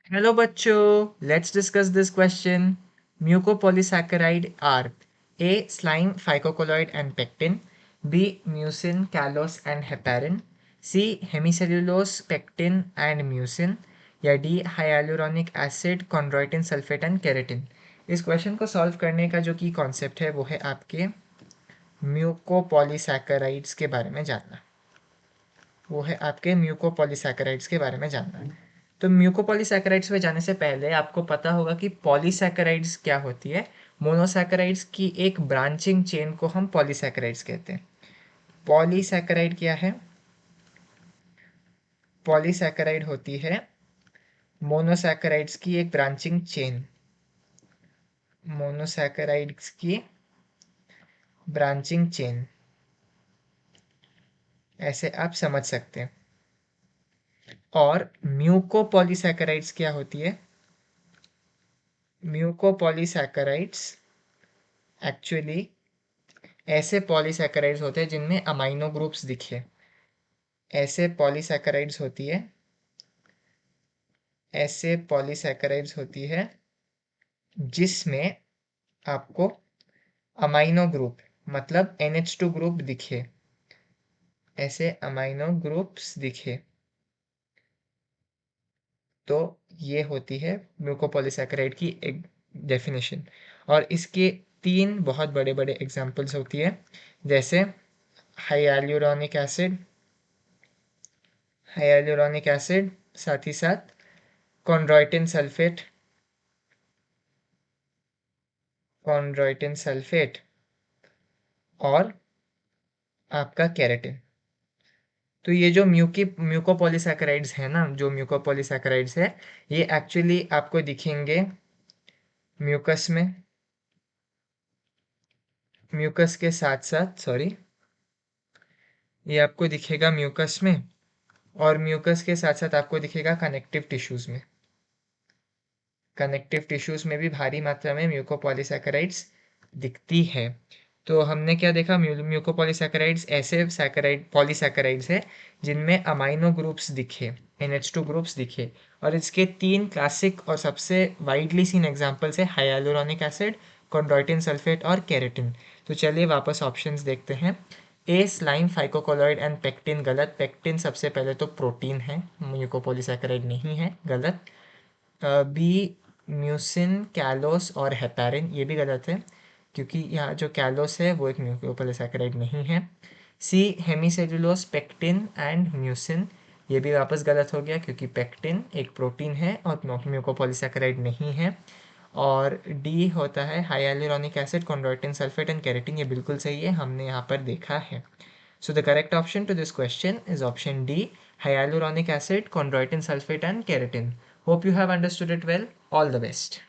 Hello bachcho, let's discuss this question. Mucopolysaccharide are A. Slime, phycocolloid and pectin, B. Mucin, callose and heparin, C. Hemicellulose, pectin and mucin या D. hyaluronic acid, chondroitin sulfate and keratin। इस question को solve करने का जो की concept है वो है आपके म्यूकोपॉलीसैकेराइड्स के बारे में जानना। तो म्यूकोपॉलीसैकेराइड्स में जाने से पहले आपको पता होगा कि पॉलीसैकेराइड्स क्या होती है। मोनोसैकेराइड्स की एक ब्रांचिंग चेन को हम पॉलीसैकेराइड्स कहते हैं। पॉलीसैकेराइड क्या है? पॉलीसैकेराइड होती है मोनोसैकेराइड्स की एक ब्रांचिंग चेन। मोनोसैकेराइड्स की ब्रांचिंग चेन, ऐसे आप समझ सकते हैं। और म्यूकोपॉलीसैकेराइड्स क्या होती है? म्यूकोपॉलीसैकेराइड्स एक्चुअली ऐसे पॉलीसैकेराइड्स होते हैं जिनमें अमाइनो ग्रुप्स दिखे। ऐसे पॉलीसैकेराइड्स होती है ऐसे पॉलीसैकेराइड्स होती है जिसमें आपको अमाइनो ग्रुप मतलब NH2 ग्रुप दिखे। ऐसे अमाइनो ग्रुप्स दिखे तो ये होती है म्यूकोपॉलीसैकेराइड की एक डेफिनेशन। और इसके तीन बहुत बड़े बड़े एग्जांपल्स होती है, जैसे हाइयालुरोनिक एसिड, साथ ही साथ कॉन्ड्रोइटिन सल्फेट और आपका केराटिन। तो ये जो म्यूकोपॉलीसैकेराइड्स है ना, जो म्यूकोपॉलीसैकेराइड्स है ये एक्चुअली आपको दिखेंगे म्यूकस में। म्यूकस के साथ साथ ये आपको दिखेगा म्यूकस में, और म्यूकस के साथ साथ आपको दिखेगा कनेक्टिव टिश्यूज में। कनेक्टिव टिश्यूज में भी भारी मात्रा में म्यूकोपॉलीसैकेराइड्स दिखती है। तो हमने क्या देखा? म्यूकोपॉलीसैकेराइड्स ऐसे पॉलीसैकेराइड्स है जिनमें अमाइनो ग्रुप्स दिखे, NH2 ग्रुप्स दिखे। और इसके तीन क्लासिक और सबसे वाइडली सीन एग्जांपल्स है हाइयालुरोनिक एसिड, कॉन्ड्रोइटिन सल्फेट और केराटिन। तो चलिए वापस ऑप्शंस देखते हैं। ए स्लाइम, फाइकोकोलॉइड एंड पेक्टिन गलत। पेक्टिन सबसे पहले तो प्रोटीन है, म्यूकोपॉलीसैकेराइड नहीं है, गलत। बी म्यूसिन, कैलोस और हेपेरिन, ये भी गलत है क्योंकि यहाँ जो कैलोस है वो एक म्यूकोपॉलीसैकेराइड नहीं है। सी हेमीसेल्युलोस, पेक्टिन एंड म्यूसिन, ये भी वापस गलत हो गया क्योंकि पेक्टिन एक प्रोटीन है और म्यूकोपॉलीसैकेराइड नहीं है। और डी होता है hyaluronic acid, chondroitin sulphate and keratin, ये बिल्कुल सही है, हमने यहाँ पर देखा है। So the correct option to this question is option D, hyaluronic acid, chondroitin sulfate and keratin. Hope you have understood it well. All the best.